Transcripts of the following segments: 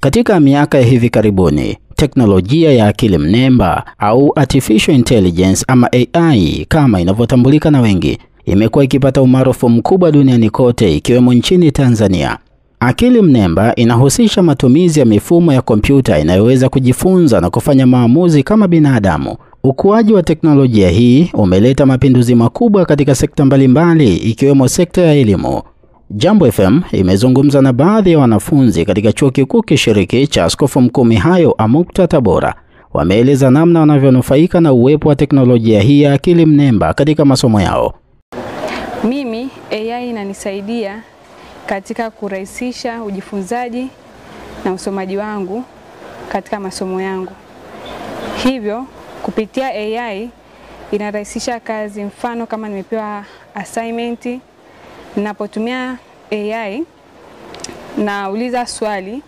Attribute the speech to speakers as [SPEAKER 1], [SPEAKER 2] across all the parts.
[SPEAKER 1] Katika miaka ya hivi karibuni, teknolojia ya akili mnemba au artificial intelligence ama AI kama inavyotambulika na wengi, imekuwa ikipata umaarufu mkubwa duniani kote ikiwemo nchini Tanzania. Akili mnemba inahusisha matumizi ya mifumo ya kompyuta inayoweza kujifunza na kufanya maamuzi kama binadamu. Ukuaji wa teknolojia hii umeleta mapinduzi makubwa katika sekta mbalimbali ikiwemo sekta ya elimu. Jambo FM imezungumza na baadhi ya wanafunzi katika Chuo Kikuu Kishiriki cha Askofu Mkuu Mihayo AMUCTA Tabora. Wameeleza namna wanavyonufaika na uwepo wa teknolojia hii ya akili mnemba katika masomo yao.
[SPEAKER 2] Mimi AI inanisaidia katika kurahisisha ujifunzaji na usomaji wangu katika masomo yangu. Hivyo kupitia AI inarahisisha kazi. Mfano kama nimepewa assignment, ninapotumia AI nauliza swali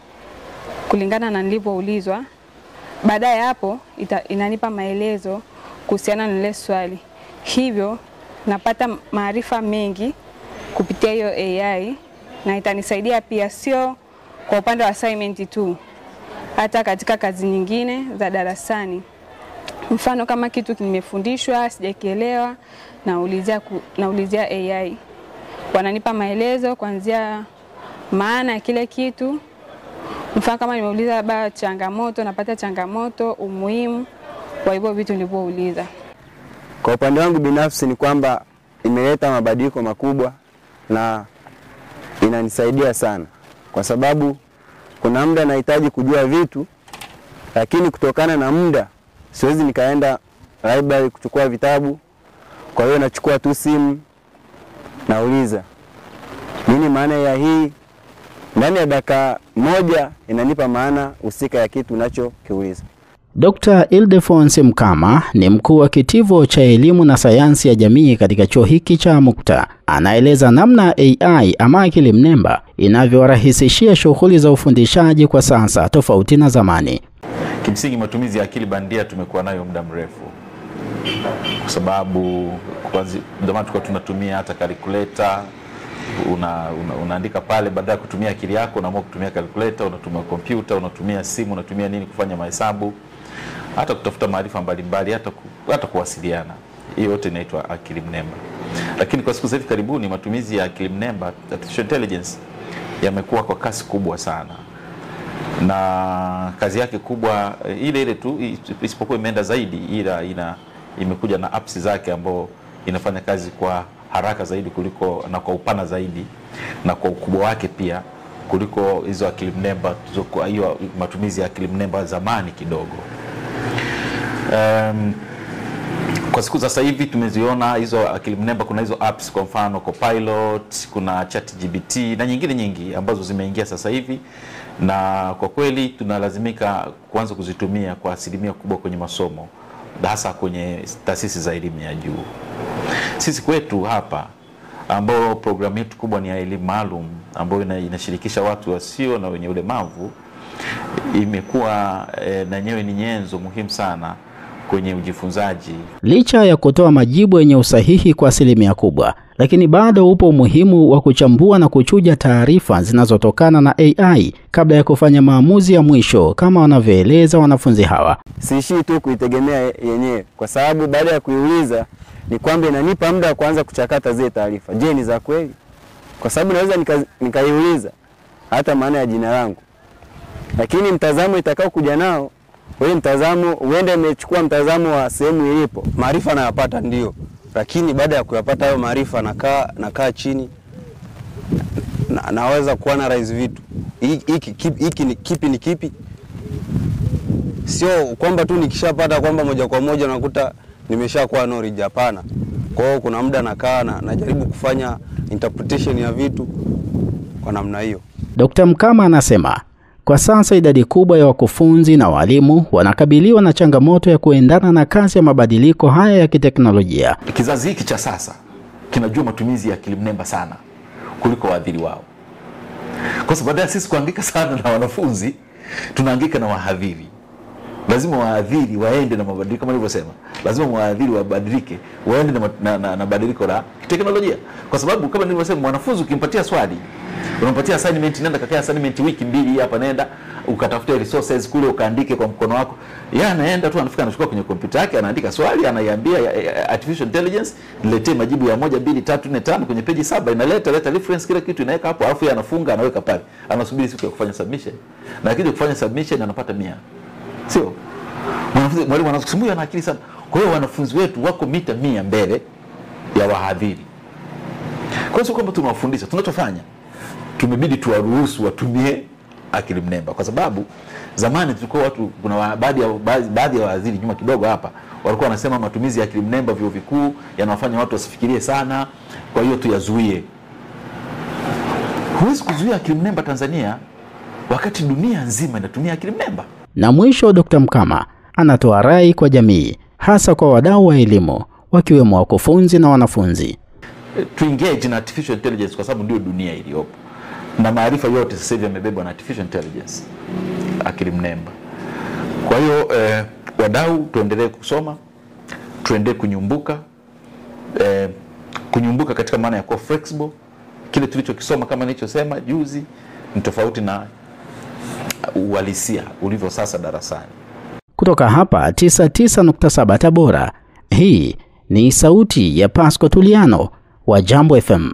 [SPEAKER 2] kulingana na nilivyoulizwa. Baada ya hapo inanipa maelezo kuhusiana na ile swali. Hivyo napata maarifa mengi kupitia hiyo AI na itanisaidia pia sio kwa upande wa assignment tu, hata katika kazi nyingine za darasani. Mfano kama kitu nimefundishwa sijakielewa, naulizia AI. Wananipa maelezo kuanzia maana ya kile kitu. Mfano kama nimeuliza labda changamoto, napata changamoto, umuhimu wa hivyo vitu nilivyouliza.
[SPEAKER 3] Kwa upande wangu binafsi ni kwamba imeleta mabadiliko makubwa na inanisaidia sana, kwa sababu kuna muda nahitaji kujua vitu, lakini kutokana na muda siwezi nikaenda library kuchukua vitabu. Kwa hiyo nachukua tu simu, nauliza nini maana ya hii. Ndani ya dakika moja inanipa maana husika ya kitu unachokiuliza.
[SPEAKER 1] Dr. Ildefonsi Mkama ni mkuu wa kitivo cha elimu na sayansi ya jamii katika chuo hiki cha AMUCTA. Anaeleza namna AI ama akili mnemba inavyorahisishia shughuli za ufundishaji kwa sasa tofauti na zamani.
[SPEAKER 4] Kimsingi matumizi ya akili bandia tumekuwa nayo muda mrefu, kwa sababu kwanza ndio tulikuwa tunatumia hata calculator. Unaandika pale, baada ya kutumia akili yako unaamua kutumia calculator, unatumia kompyuta, unatumia simu, unatumia nini kufanya mahesabu, hata kutafuta maarifa mbalimbali, hata kuwasiliana. Hiyo yote inaitwa akili mnemba. Lakini kwa siku za hivi karibuni matumizi ya akili mnemba, artificial intelligence, yamekuwa kwa kasi kubwa sana. Na kazi yake kubwa ile tu, isipokuwa imeenda zaidi, ila imekuja na apps zake ambao inafanya kazi kwa haraka zaidi kuliko na kwa upana zaidi na kwa ukubwa wake pia kuliko hizo akili mnemba. Kwa hiyo matumizi ya akili mnemba zamani kidogo. Kwa siku za sasa hivi tumeziona hizo akili mnemba. Kuna hizo apps, kwa mfano Copilot, kuna ChatGPT na nyingine nyingi ambazo zimeingia sasa hivi, na kwa kweli tunalazimika kuanza kuzitumia kwa asilimia kubwa kwenye masomo, hasa kwenye taasisi za elimu ya juu. Sisi kwetu hapa, ambao programu yetu kubwa ni ya elimu maalum ambayo inashirikisha watu wasio na wenye ulemavu, imekuwa na yenyewe ni nyenzo muhimu sana kwenye ujifunzaji.
[SPEAKER 1] Licha ya kutoa majibu yenye usahihi kwa asilimia kubwa, lakini bado upo umuhimu wa kuchambua na kuchuja taarifa zinazotokana na AI kabla ya kufanya maamuzi ya mwisho, kama wanavyoeleza wanafunzi hawa.
[SPEAKER 3] Siishii tu kuitegemea yenyewe, kwa sababu baada ya kuiuliza ni kwamba inanipa muda wa kuanza kuchakata zile taarifa. Je, ni za kweli? Kwa sababu naweza nikaiuliza hata maana ya jina langu, lakini mtazamo itakao kuja nao, wewe mtazamo uende umechukua mtazamo wa sehemu ilipo.
[SPEAKER 5] Maarifa nayapata ndio, lakini baada ya kuyapata hayo maarifa nakaa chini naweza kuanalyze vitu. Hiki ni kipi? Sio kwamba tu nikishapata kwamba moja kwa moja nakuta nimeshakuwa knowledge. Hapana. Kwa hiyo kuna muda nakaa najaribu kufanya interpretation ya vitu kwa namna hiyo.
[SPEAKER 1] Dr. Mkama anasema kwa sasa idadi kubwa ya wakufunzi na walimu wanakabiliwa na changamoto ya kuendana na kasi ya mabadiliko haya ya kiteknolojia.
[SPEAKER 4] Kizazi hiki cha sasa kinajua matumizi ya akili mnemba sana kuliko waadhiri wao. Kwa sababu baada ya sisi kuandika sana na wanafunzi, tunaandika na wahadhiri. Lazima waadhiri waende na mabadiliko, kama nilivyosema. Lazima waadhiri wabadilike, waende na mabadiliko la teknolojia. Kwa sababu kama nilivyosema, mwanafunzi ukimpatia swali, unampatia assignment, nenda kakaa assignment wiki 2 hapa, nenda ukatafute resources kule ukaandike kwa mkono wako. Yeye anaenda tu anafika anachukua kwenye kompyuta yake anaandika swali, anaiambia artificial intelligence niletee majibu ya 1 2 3 4 5 kwenye peji 7, inaleta reference kila kitu inaweka hapo, alafu yeye anafunga anaweka pale. Anasubiri siku ya kufanya submission. Na akija kufanya submission anapata 100. Sio? Mwalimu anakusumbua na akili sana. Kwa hiyo wanafunzi wetu wako mita 100 mbele ya wahadhiri. Kwa hiyo kwamba tunawafundisha, tunachofanya tumebidi tuwaruhusu watumie akili mnemba, kwa sababu zamani tulikuwa watu, kuna baadhi ya wahadhiri nyuma kidogo hapa walikuwa wanasema matumizi ya akili mnemba vyuo vikuu yanawafanya watu wasifikirie sana, kwa hiyo tuyazuie. Huwezi kuzuia akili mnemba Tanzania wakati dunia nzima inatumia akili mnemba.
[SPEAKER 1] Na mwisho, Dr. Mkama anatoa rai kwa jamii, hasa kwa wadau wa elimu wakiwemo wakufunzi na wanafunzi.
[SPEAKER 4] To engage in artificial intelligence kwa sababu ndio dunia iliyopo. Na maarifa yote sasa hivi yamebebwa na artificial intelligence, akili mnemba. Kwa hiyo wadau tuendelee kusoma, tuendelee kunyumbuka, kunyumbuka katika maana ya kuwa flexible. Kile tulichokisoma kama nilichosema juzi ni tofauti na uhalisia ulivyo sasa darasani.
[SPEAKER 1] Kutoka hapa 99.7 Tabora, hii ni sauti ya Pasco Tuliano wa Jambo FM.